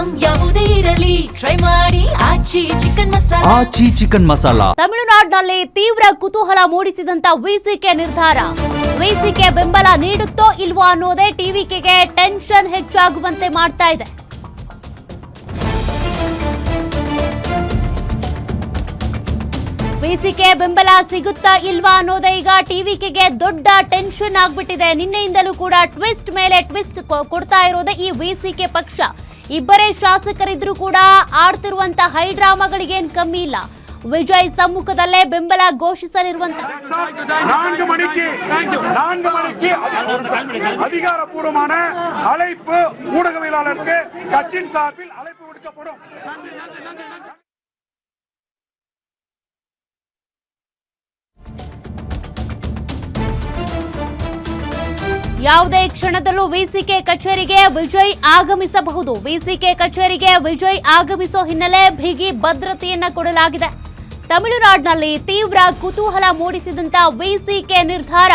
Item ಯಾವುದೇ ಇರಲಿ try ಮಾಡಿ ಆಚಿ ಚಿಕನ್ ಮಸಾಲಾ. ತಮಿಳುನಾಡಿನಲ್ಲಿ ತೀವ್ರ ಕುತೂಹಲ ಮೂಡಿಸಿದಂತ ವಿಸಿಕೆ ನಿರ್ಧಾರ. ವಿಸಿಕೆ ಬೆಂಬಲ ನೀಡುತ್ತೋ ಇಲ್ವೋ ಅನ್ನೋದೇ ಟಿವಿಕೆಗೆ ಟೆನ್ಷನ್ ಹೆಚ್ಚಾಗುವಂತೆ ಮಾಡ್ತಾ ಇದೆ. ವಿಸಿಕೆ ಬೆಂಬಲ ಸಿಗುತ್ತಾ ಇಲ್ವಾ ಅನ್ನೋದೇ ಈಗ ಟಿವಿಕೆಗೆ ದೊಡ್ಡ ಟೆನ್ಷನ್ ಆಗ್ಬಿಟ್ಟಿದೆ. ನಿನ್ನೆಯಿಂದಲೂ ಕೂಡ ಟ್ವಿಸ್ಟ್ ಮೇಲೆ ಟ್ವಿಸ್ಟ್ ಕೊಡ್ತಾ ಇರೋದೇ ಈ ವಿಸಿಕೆ ಪಕ್ಷ. ಇಬ್ಬರೇ ಶಾಸಕರಿದ್ರೂ ಕೂಡ ಆಡ್ತಿರುವಂತ ಹೈ ಡ್ರಾಮಾಗಳಿಗೇನ್ ಕಮ್ಮಿ ಇಲ್ಲ. ವಿಜಯ್ ಸಮ್ಮುಖದಲ್ಲೇ ಬೆಂಬಲ ಘೋಷಿಸಲಿರುವಂತ அதிகாரப்பூர்வமான அழைப்பு ஊடகவியலாளருக்கு கட்சியின் சார்பில் அழைப்பு விடுக்கப்படும். ಯಾವುದೇ ಕ್ಷಣದಲ್ಲೂ ವಿಸಿಕೆ ಕಚೇರಿಗೆ ವಿಜಯ್ ಆಗಮಿಸಬಹುದು. ವಿಸಿಕೆ ಕಚೇರಿಗೆ ವಿಜಯ್ ಆಗಮಿಸೋ ಹಿನ್ನೆಲೆ ಬಿಗಿ ಭದ್ರತೆಯನ್ನ ಕೊಡಲಾಗಿದೆ. ತಮಿಳುನಾಡಿನಲ್ಲಿ ತೀವ್ರ ಕುತೂಹಲ ಮೂಡಿಸಿದಂತ ವಿಸಿಕೆ ನಿರ್ಧಾರ.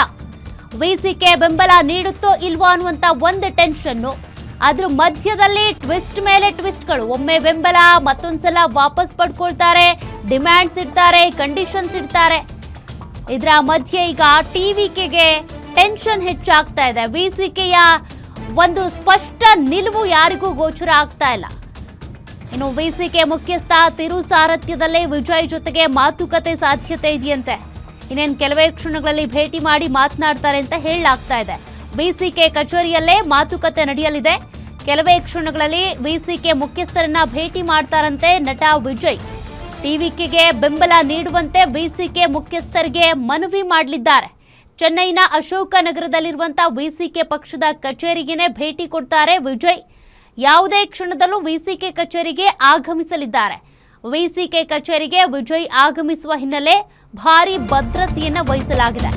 ವಿಸಿಕೆ ಬೆಂಬಲ ನೀಡುತ್ತೋ ಇಲ್ವೋ ಅನ್ನುವಂತ ಒಂದು ಟೆನ್ಷನ್ನು, ಅದ್ರ ಮಧ್ಯದಲ್ಲಿ ಟ್ವಿಸ್ಟ್ ಮೇಲೆ ಟ್ವಿಸ್ಟ್ಗಳು. ಒಮ್ಮೆ ಬೆಂಬಲ, ಮತ್ತೊಂದ್ಸಲ ವಾಪಸ್ ಪಡ್ಕೊಳ್ತಾರೆ, ಡಿಮ್ಯಾಂಡ್ಸ್ ಇಡ್ತಾರೆ, ಕಂಡೀಷನ್ಸ್ ಇಡ್ತಾರೆ. ಇದರ ಮಧ್ಯೆ ಈಗ ಟಿವಿಕೆಗೆ ಟೆನ್ಷನ್ ಹೆಚ್ಚಾಗ್ತಾ ಇದೆ. ವಿಸಿಕೆಯ ಒಂದು ಸ್ಪಷ್ಟ ನಿಲುವು ಯಾರಿಗೂ ಗೋಚರ ಆಗ್ತಾ ಇಲ್ಲ. ಇನ್ನು ವಿಸಿಕೆ ಮುಖ್ಯಸ್ಥ ತಿರು ಸಾರಥ್ಯದಲ್ಲೇ ವಿಜಯ್ ಜೊತೆಗೆ ಮಾತುಕತೆ ಸಾಧ್ಯತೆ ಇದೆಯಂತೆ. ಇನ್ನೇನು ಕೆಲವೇ ಕ್ಷಣಗಳಲ್ಲಿ ಭೇಟಿ ಮಾಡಿ ಮಾತನಾಡ್ತಾರೆ ಅಂತ ಹೇಳಲಾಗ್ತಾ ಇದೆ. ವಿಸಿಕೆ ಕಚೇರಿಯಲ್ಲೇ ಮಾತುಕತೆ ನಡೆಯಲಿದೆ. ಕೆಲವೇ ಕ್ಷಣಗಳಲ್ಲಿ ವಿಸಿಕೆ ಮುಖ್ಯಸ್ಥರನ್ನ ಭೇಟಿ ಮಾಡ್ತಾರಂತೆ ನಟ ವಿಜಯ್. ಟಿವಿಕೆಗೆ ಬೆಂಬಲ ನೀಡುವಂತೆ ವಿಸಿಕೆ ಮುಖ್ಯಸ್ಥರಿಗೆ ಮನವಿ ಮಾಡಲಿದ್ದಾರೆ. ಚೆನ್ನೈನ ಅಶೋಕ ನಗರದಲ್ಲಿರುವಂತಹ ವಿಸಿಕೆ ಪಕ್ಷದ ಕಚೇರಿಗೆನೇ ಭೇಟಿ ಕೊಡ್ತಾರೆ ವಿಜಯ್. ಯಾವುದೇ ಕ್ಷಣದಲ್ಲೂ ವಿಸಿಕೆ ಕಚೇರಿಗೆ ಆಗಮಿಸಲಿದ್ದಾರೆ. ವಿಸಿಕೆ ಕಚೇರಿಗೆ ವಿಜಯ್ ಆಗಮಿಸುವ ಹಿನ್ನೆಲೆ ಭಾರೀ ಭದ್ರತೆಯನ್ನು ವಹಿಸಲಾಗಿದೆ.